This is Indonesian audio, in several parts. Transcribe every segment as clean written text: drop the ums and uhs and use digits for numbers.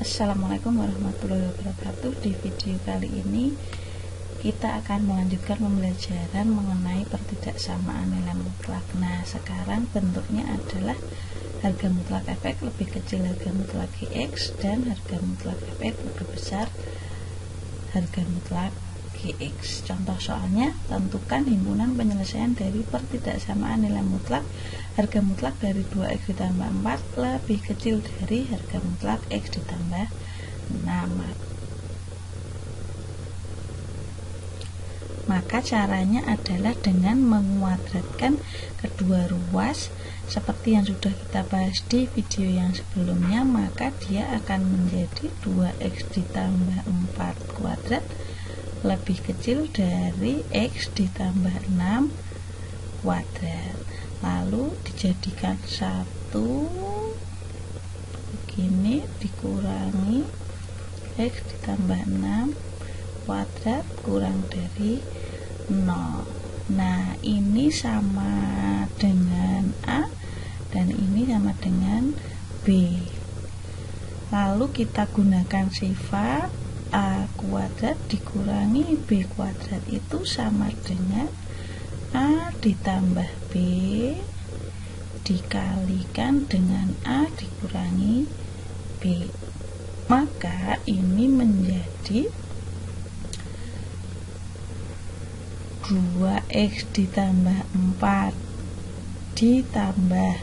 Assalamualaikum warahmatullahi wabarakatuh. Di video kali ini kita akan melanjutkan pembelajaran mengenai pertidaksamaan nilai mutlak. Nah, sekarang bentuknya adalah harga mutlak Fx lebih kecil harga mutlak Gx dan harga mutlak Fx lebih besar harga mutlak Gx. Contoh soalnya, tentukan himpunan penyelesaian dari pertidaksamaan nilai mutlak harga mutlak dari 2x ditambah 4 lebih kecil dari harga mutlak x ditambah 6. Maka caranya adalah dengan menguadratkan kedua ruas seperti yang sudah kita bahas di video yang sebelumnya. Maka dia akan menjadi 2x ditambah 4 kuadrat lebih kecil dari x ditambah 6 kuadrat. Lalu dijadikan 1 begini, dikurangi x ditambah 6 kuadrat kurang dari 0. Nah, ini sama dengan A dan ini sama dengan B. Lalu kita gunakan sifat A kuadrat dikurangi B kuadrat itu sama dengan A ditambah B dikalikan dengan A dikurangi B. Maka ini menjadi 2x ditambah 4 ditambah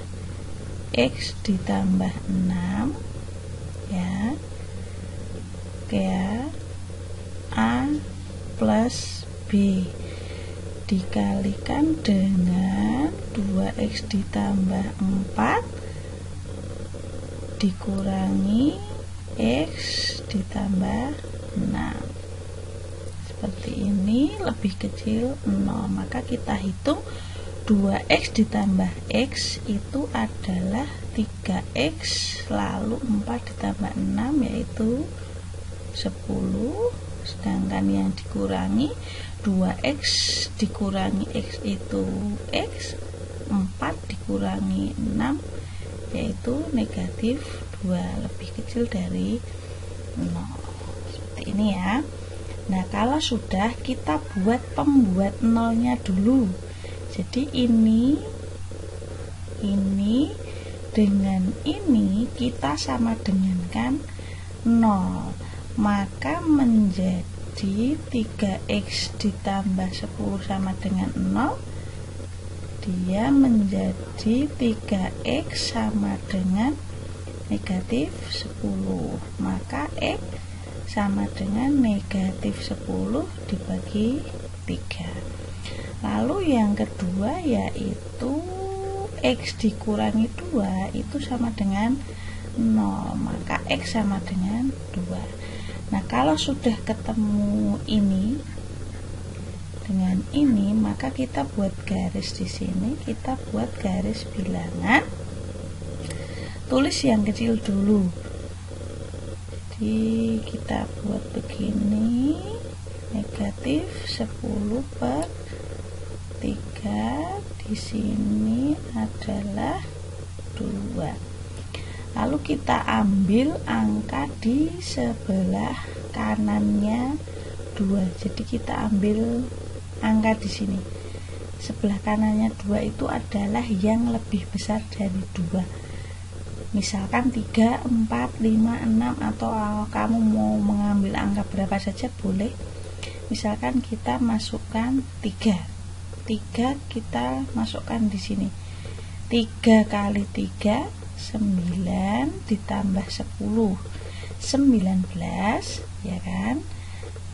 x ditambah 6 ya, kayak A plus B dikalikan dengan 2x ditambah 4 dikurangi x ditambah 6. Seperti ini, lebih kecil 0. Maka kita hitung 2x ditambah x itu adalah 3x, lalu 4 ditambah 6 yaitu 10. Sedangkan yang dikurangi 2x dikurangi x itu x, 4 dikurangi 6 yaitu negatif 2, lebih kecil dari 0. Seperti ini ya. Nah, kalau sudah, kita buat pembuat nolnya dulu. Jadi ini dengan ini kita sama dengankan 0. Maka menjadi 3x ditambah 10 sama dengan 0. Dia menjadi 3x sama dengan negatif 10. Maka x sama dengan negatif 10 dibagi 3. Lalu yang kedua yaitu x dikurangi 2 itu sama dengan 0. Maka x sama dengan 2. Nah, kalau sudah ketemu ini dengan ini, maka kita buat garis di sini, kita buat garis bilangan. Tulis yang kecil dulu. Jadi kita buat begini, negatif 10 per 3 di sini adalah 2. Lalu kita ambil angka di sebelah kanannya 2. Jadi kita ambil angka di sini. Sebelah kanannya 2 itu adalah yang lebih besar dari 2. Misalkan 3, 4, 5, 6 atau kamu mau mengambil angka berapa saja boleh. Misalkan kita masukkan 3. 3 kita masukkan di sini. 3 kali 3 9 ditambah 10 19 ya kan.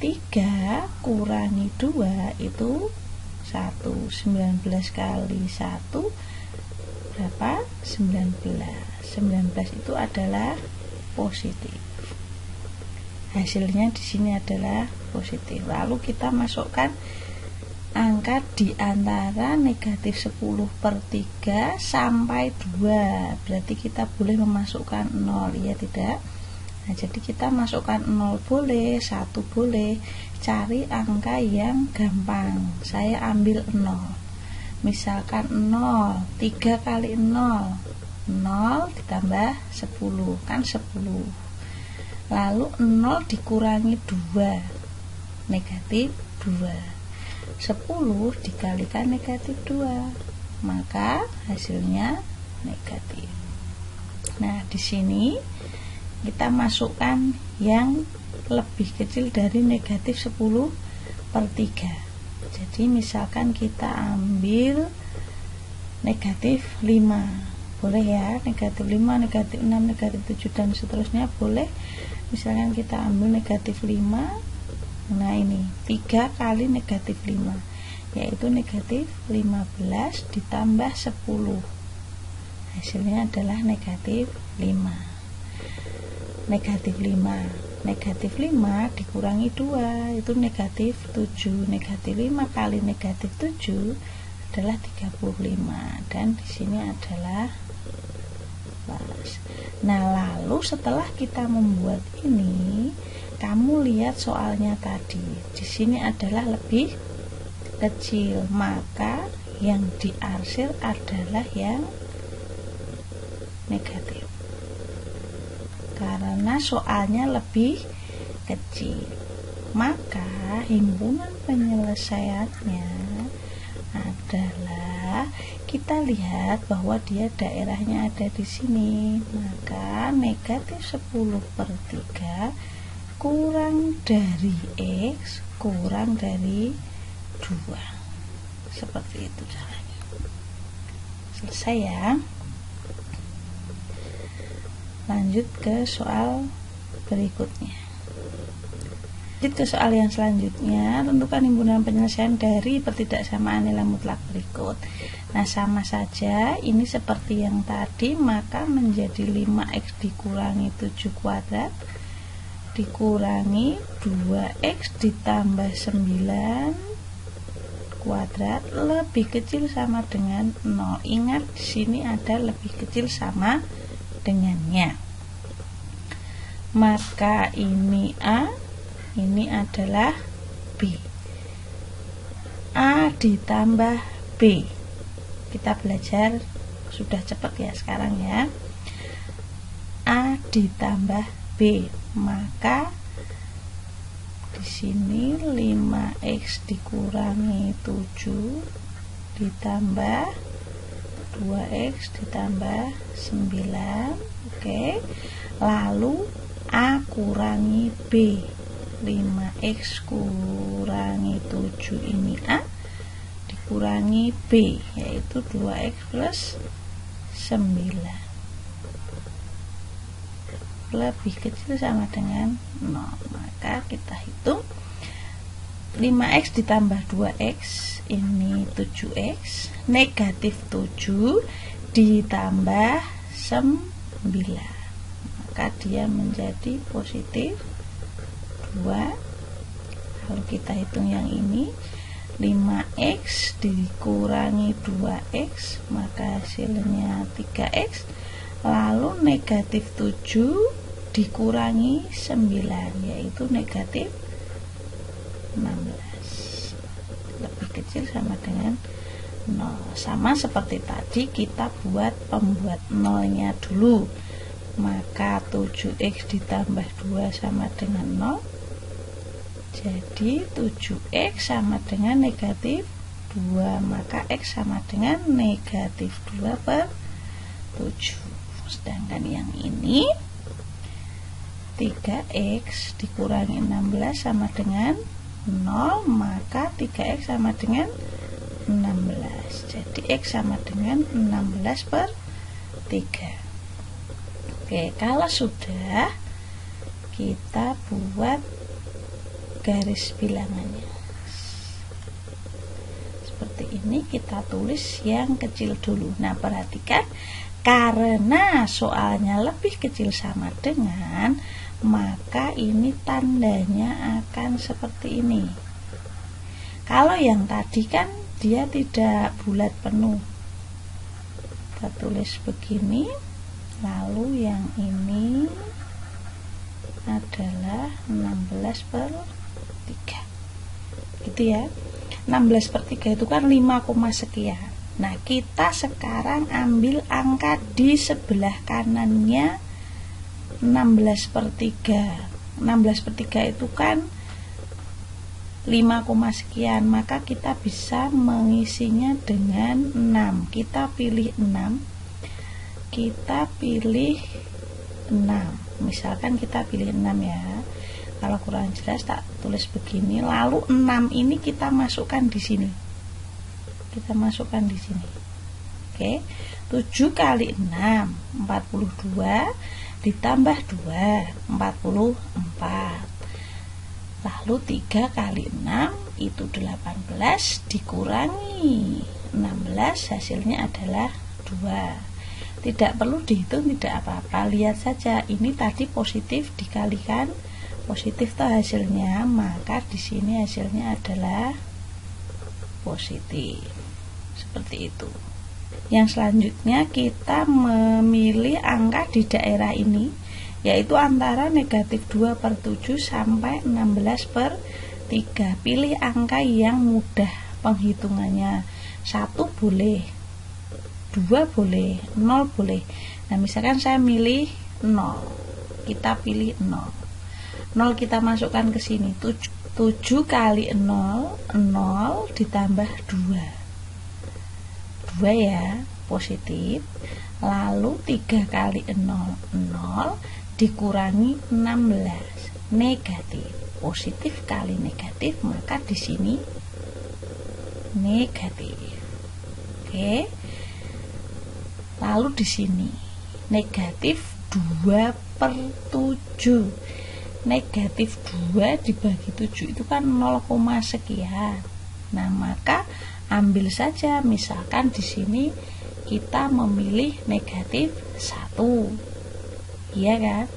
3 kurangi 2 itu 1. 19 kali 1 berapa? 19. 19 itu adalah positif. Hasilnya di sini adalah positif. Lalu kita masukkan angka di antara negatif 10 per 3 sampai 2. Berarti kita boleh memasukkan 0, ya tidak? Nah, jadi kita masukkan 0 boleh, 1 boleh. Cari angka yang gampang. Saya ambil 0. Misalkan 0, 3 kali 0 0 ditambah 10 kan 10. lalu 0 dikurangi 2, negatif 2. 10 dikalikan negatif 2, maka hasilnya negatif. Nah, di sini kita masukkan yang lebih kecil dari negatif 10/3. Jadi misalkan kita ambil negatif 5, boleh ya, negatif 5, negatif 6, negatif 7 dan seterusnya boleh. Misalkan kita ambil negatif 5, nah ini 3 kali negatif 5, yaitu negatif 15 ditambah 10, hasilnya adalah negatif 5. Negatif 5 dikurangi 2, itu negatif 7. Negatif 5 kali negatif 7 adalah 35, dan di sini adalah balas. Nah, lalu setelah kita membuat ini, kamu lihat soalnya tadi, di sini adalah lebih kecil, maka yang diarsir adalah yang negatif karena soalnya lebih kecil. Maka himpunan penyelesaiannya adalah, kita lihat bahwa dia daerahnya ada di sini, maka negatif 10/3 kurang dari X kurang dari 2. Seperti itu caranya. Selesai ya. Lanjut ke soal berikutnya. Lanjut ke soal yang selanjutnya. Tentukan himpunan penyelesaian dari pertidaksamaan nilai mutlak berikut. Nah, sama saja, ini seperti yang tadi, maka menjadi 5x dikurangi 7 kuadrat dikurangi 2x ditambah 9 kuadrat lebih kecil sama dengan 0. Ingat, di sini ada lebih kecil sama dengannya. Maka ini A, ini adalah B. A ditambah B. Kita belajar sudah cepat ya sekarang ya. A ditambah B, maka di sini 5x dikurangi 7 ditambah 2x ditambah 9. Oke. Lalu A kurangi B, 5x kurangi 7 ini A dikurangi B, yaitu 2x plus 9 lebih kecil sama dengan 0. Maka kita hitung 5x ditambah 2x ini 7x, negatif 7 ditambah 9, maka dia menjadi positif 2. Lalu kita hitung yang ini, 5x dikurangi 2x, maka hasilnya 3x. Lalu negatif 7 dikurangi 9, yaitu negatif 16, lebih kecil sama dengan 0. Sama seperti tadi, kita buat pembuat nolnya dulu, maka 7x ditambah 2 sama dengan 0, jadi 7x sama dengan negatif 2, maka x sama dengan negatif 2/7. Sedangkan yang ini 3x dikurangi 16 sama dengan 0, maka 3x sama dengan 16, jadi x sama dengan 16/3. Oke, kalau sudah, kita buat garis bilangannya seperti ini. Kita tulis yang kecil dulu. Nah, perhatikan, karena soalnya lebih kecil sama dengan, maka ini tandanya akan seperti ini. Kalau yang tadi kan dia tidak bulat penuh, kita tulis begini. Lalu yang ini adalah 16/3, gitu ya. 16/3 itu kan 5, sekian. Nah, kita sekarang ambil angka di sebelah kanannya 16/3. 16/3 itu kan 5, sekian, maka kita bisa mengisinya dengan 6. Kita pilih 6. Misalkan kita pilih 6 ya. Kalau kurang jelas tak tulis begini. Lalu 6 ini kita masukkan di sini. Oke. 7 kali 6 42 ditambah 2 44. Lalu 3 kali 6 itu 18 dikurangi 16, hasilnya adalah 2. Tidak perlu dihitung, tidak apa-apa, lihat saja ini tadi positif dikalikan positif toh hasilnya, maka di sini hasilnya adalah positif. Seperti itu. Yang selanjutnya kita memilih angka di daerah ini, yaitu antara negatif 2/7 sampai 16/3. Pilih angka yang mudah penghitungannya. 1 boleh, 2 boleh, 0 boleh. Nah misalkan saya milih 0, kita pilih 0. 0 kita masukkan ke sini. 7 kali 0 ditambah 2 ya, positif. Lalu 3 kali 0 dikurangi 16, negatif. Positif kali negatif, maka di sini negatif. Oke. Lalu di sini negatif 2/7. Negatif 2 dibagi 7 itu kan 0, sekian. Nah, maka ambil saja, misalkan di sini kita memilih negatif 1. Iya kan?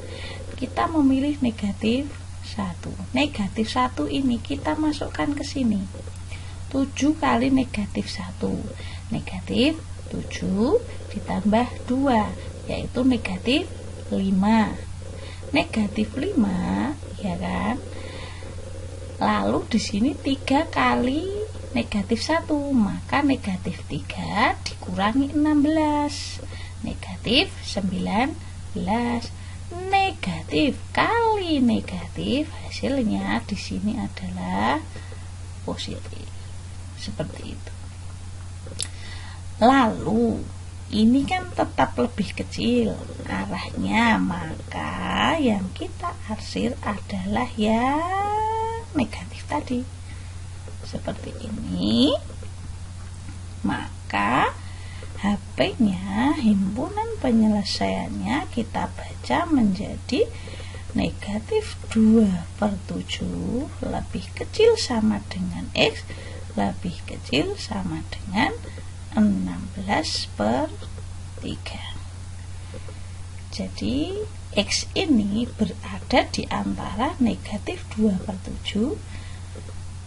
Kita memilih negatif 1. Negatif 1 ini kita masukkan ke sini. 7 kali negatif 1. Negatif 7 ditambah 2, yaitu negatif 5. Negatif 5, ya kan? Lalu di sini 3 kali negatif 1, maka negatif 3 dikurangi 16, negatif 19. Negatif kali negatif, hasilnya di sini adalah positif. Seperti itu. Lalu ini kan tetap lebih kecil arahnya, maka yang kita arsir adalah yang negatif tadi. Seperti ini. Maka HP-nya, himpunan penyelesaiannya kita baca menjadi negatif 2/7 lebih kecil sama dengan X lebih kecil sama dengan 16/3. Jadi X ini berada di antara negatif 2/7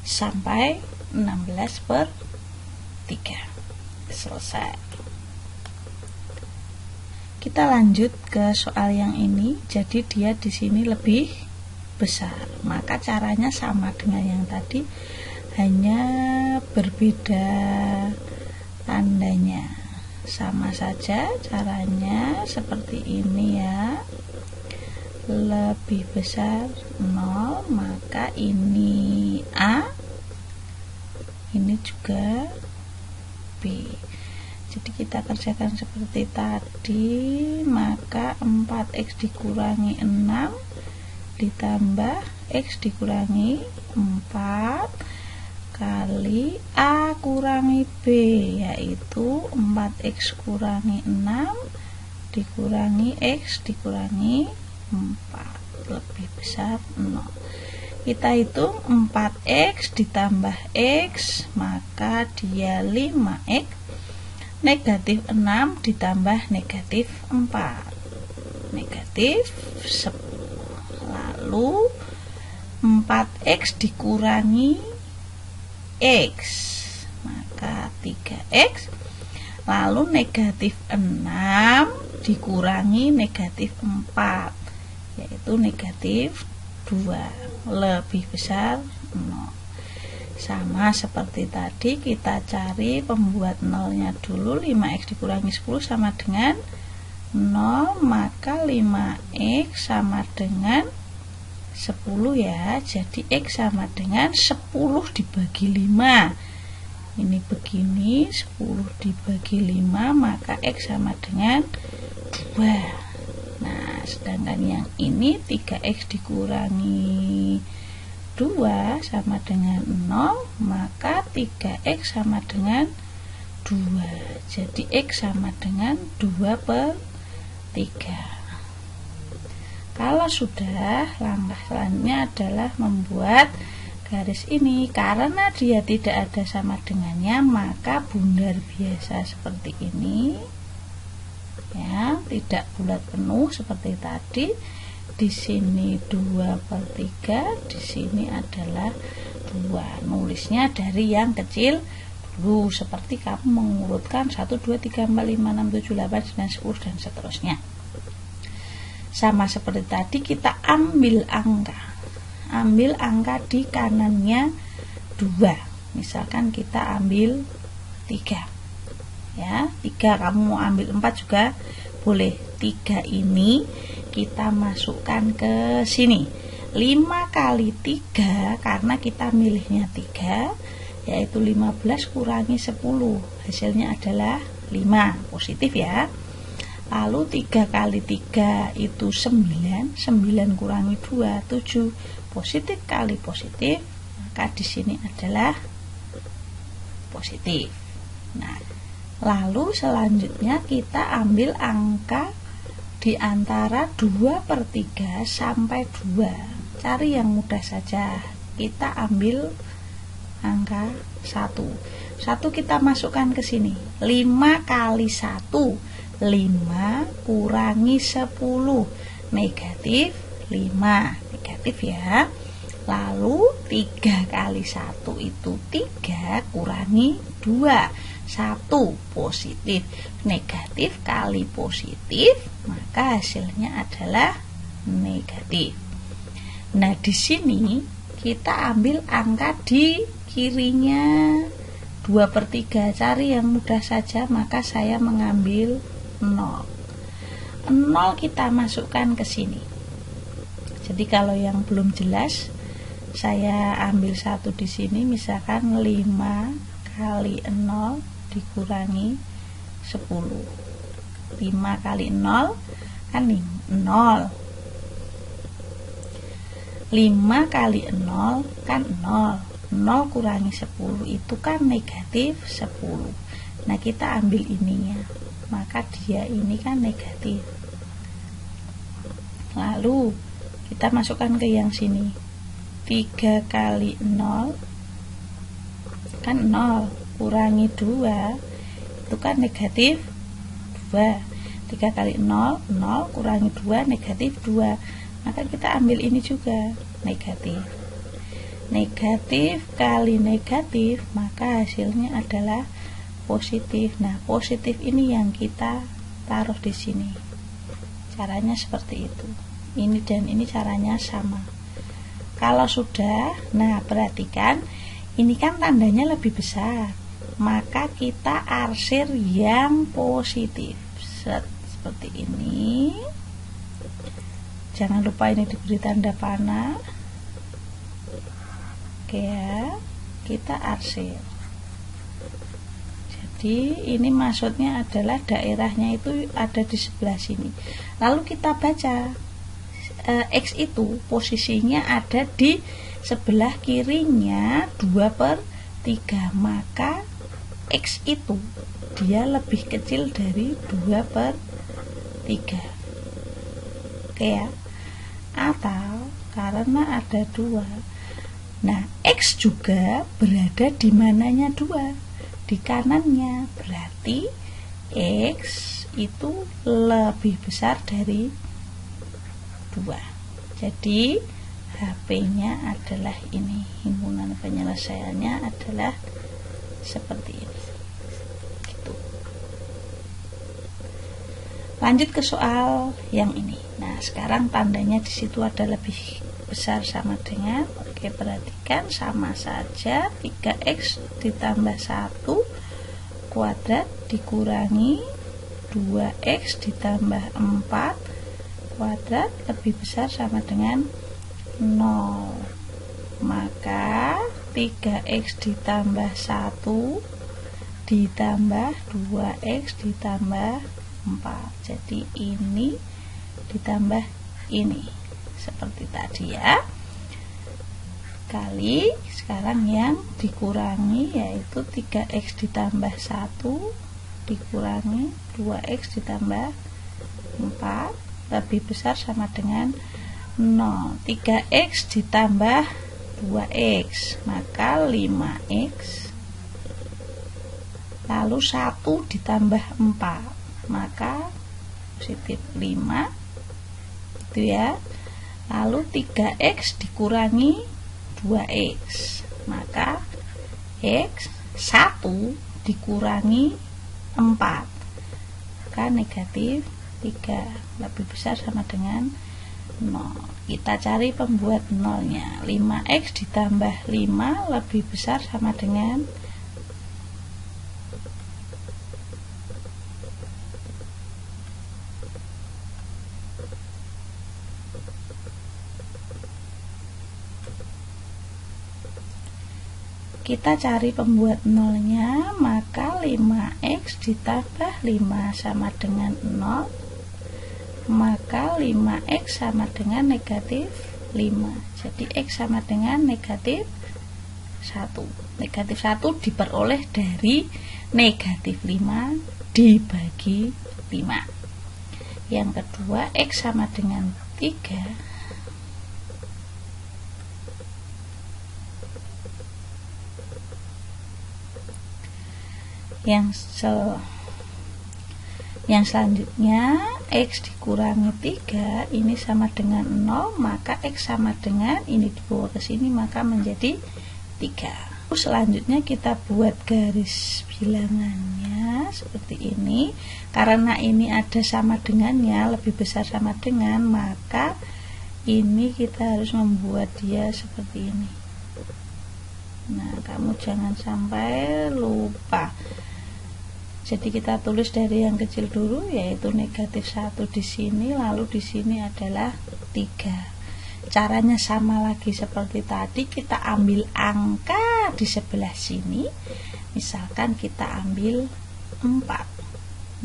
sampai 16/3. Selesai. Kita lanjut ke soal yang ini. Jadi dia di sini lebih besar. Maka caranya sama dengan yang tadi, hanya berbeda tandanya. Sama saja caranya seperti ini ya. Lebih besar 0, maka ini A, ini juga B. Jadi kita kerjakan seperti tadi, maka 4X dikurangi 6 ditambah X dikurangi 4 kali A kurangi B, yaitu 4X kurangi 6 dikurangi X dikurangi 4 lebih besar 0. Kita hitung 4X ditambah X, maka dia 5X. Negatif 6 ditambah negatif 4, negatif 10. Lalu 4X dikurangi X, maka 3X. Lalu negatif 6 dikurangi negatif 4, yaitu negatif 2 lebih besar 0. Sama seperti tadi, kita cari pembuat nolnya dulu. 5X dikurangi 10 sama dengan 0, maka 5x sama dengan 10 ya. Jadi X sama dengan 10 dibagi 5. Ini begini, 10 dibagi 5, maka X sama dengan 2. Nah, sedangkan yang ini 3x dikurangi 2 sama dengan 0, maka 3x sama dengan 2. Jadi X sama dengan 2/3. Kalau sudah, langkah selanjutnya adalah membuat garis ini. Karena dia tidak ada sama dengannya, maka bundar biasa seperti ini ya, tidak bulat penuh seperti tadi. Di sini 2/3, di sini adalah 2. Nulisnya dari yang kecil dulu, seperti kamu mengurutkan 1, 2, 3, 4, 5, 6, 7, 8, 9, 10 dan seterusnya. Sama seperti tadi, kita ambil angka di kanannya 2. Misalkan kita ambil 3 ya, 3. Kamu mau ambil 4 juga boleh. 3 ini kita masukkan ke sini. 5 kali 3, karena kita milihnya 3, yaitu 15 kurangi 10, hasilnya adalah 5, positif ya. Lalu 3 kali 3 itu 9, 9 kurangi 2, 7, positif kali positif, maka di sini adalah positif. Nah, lalu selanjutnya kita ambil angka di antara 2/3 sampai 2. Cari yang mudah saja. Kita ambil angka 1. 1 kita masukkan ke sini. 5 kali 1, 5 kurangi 10, negatif 5, negatif ya. Lalu 3 kali 1 itu 3 kurangi 2, 1, positif. Negatif kali positif, maka hasilnya adalah negatif. Nah, di sini kita ambil angka di kirinya 2/3. Cari yang mudah saja, maka saya mengambil 0. 0 kita masukkan ke sini. Jadi kalau yang belum jelas, saya ambil 1 di sini, misalkan 5 kali 0 dikurangi 10. 5 kali 0 kan 0. 5 kali 0 kan 0. 0 kurangi 10 itu kan negatif 10. Nah, kita ambil ininya, maka dia ini kan negatif. Lalu kita masukkan ke yang sini. 3 kali 0 kan 0, kurangi 2 itu kan negatif 2. 3 kali 0, 0 kurangi 2, negatif 2. Maka kita ambil ini juga, negatif. Negatif kali negatif, maka hasilnya adalah positif. Nah, positif ini yang kita taruh di sini. Caranya seperti itu. Ini dan ini caranya sama. Kalau sudah, nah perhatikan, ini kan tandanya lebih besar, maka kita arsir yang positif. Seperti ini. Jangan lupa ini diberi tanda panah. Oke ya, kita arsir. Jadi ini maksudnya adalah daerahnya itu ada di sebelah sini. Lalu kita baca, X itu posisinya ada di sebelah kirinya 2/3, maka X itu dia lebih kecil dari 2/3. Oke ya. Atau karena ada 2, nah X juga berada di mananya 2, di kanannya, berarti X itu lebih besar dari 2. Jadi HP-nya adalah ini, himpunan penyelesaiannya adalah seperti ini. Gitu. Lanjut ke soal yang ini. Nah, sekarang tandanya di situ ada lebih besar sama dengan, oke, perhatikan sama saja, 3x ditambah 1 kuadrat dikurangi 2x ditambah 4 kuadrat lebih besar sama dengan 0. Maka 3x ditambah 1 ditambah 2x ditambah 4. Jadi ini ditambah ini seperti tadi ya. Kali sekarang yang dikurangi yaitu 3x ditambah 1 dikurangi 2x ditambah 4 lebih besar sama dengan 0. 3x ditambah 2x maka 5x, lalu 1 ditambah 4 maka positif 5 itu ya. Lalu 3x dikurangi 2x maka x 1 dikurangi 4 maka negatif 3 lebih besar sama dengan 0. Kita cari pembuat nolnya. 5x ditambah 5 lebih besar sama dengan kita cari pembuat nolnya, maka 5x ditambah 5 sama dengan 0, maka 5x sama dengan negatif 5. Jadi x sama dengan negatif 1. Negatif 1 diperoleh dari negatif 5 dibagi 5. Yang kedua, x sama dengan 3 yang selanjutnya x dikurangi 3 ini sama dengan 0, maka x sama dengan ini dibawa ke sini maka menjadi 3. Selanjutnya kita buat garis bilangannya seperti ini. Karena ini ada sama dengannya, lebih besar sama dengan, maka ini kita harus membuat dia seperti ini. Nah, kamu jangan sampai lupa. Jadi kita tulis dari yang kecil dulu, yaitu negatif 1 di sini, lalu di sini adalah 3. Caranya sama lagi seperti tadi, kita ambil angka di sebelah sini. Misalkan kita ambil 4.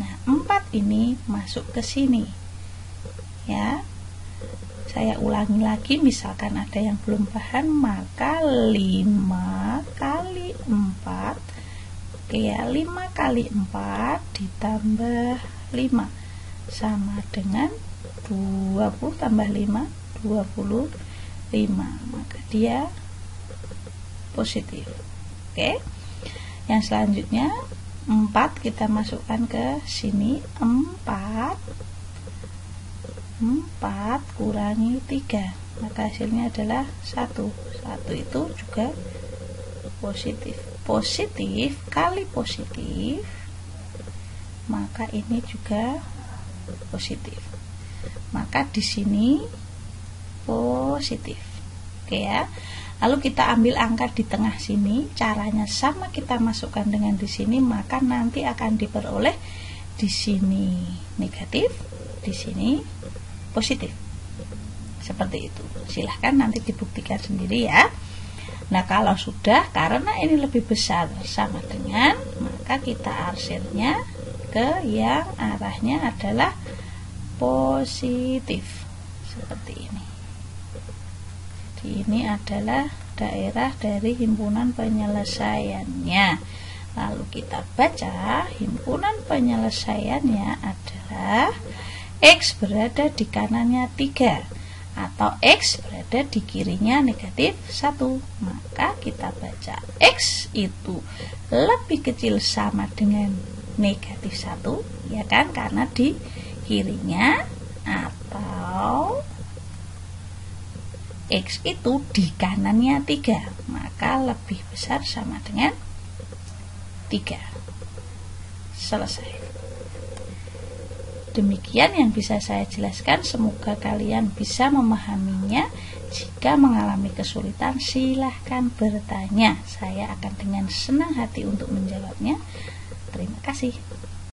Nah, 4 ini masuk ke sini. Ya. Saya ulangi lagi, misalkan ada yang belum paham, maka 5 kali 4. Oke ya, 5 kali 4 ditambah 5 sama dengan 20 tambah 5, 25. Maka dia positif. Oke. Yang selanjutnya 4 kita masukkan ke sini. 4 kurangi 3, maka hasilnya adalah 1. 1 itu juga positif. Positif kali positif, maka ini juga positif. Maka di sini positif. Oke ya. Lalu kita ambil angka di tengah sini. Caranya sama, kita masukkan dengan di sini, maka nanti akan diperoleh di sini negatif, di sini positif. Seperti itu. Silahkan nanti dibuktikan sendiri ya. Nah, kalau sudah, karena ini lebih besar sama dengan, maka kita arsirnya ke yang arahnya adalah positif. Seperti ini. Jadi ini adalah daerah dari himpunan penyelesaiannya. Lalu kita baca, himpunan penyelesaiannya adalah X berada di kanannya 3 atau X berada di kirinya negatif 1. Maka kita baca X itu lebih kecil sama dengan negatif 1, ya kan, karena di kirinya, atau X itu di kanannya 3, maka lebih besar sama dengan 3. Selesai. Demikian yang bisa saya jelaskan, semoga kalian bisa memahaminya. Jika mengalami kesulitan, silahkan bertanya. Saya akan dengan senang hati untuk menjawabnya. Terima kasih.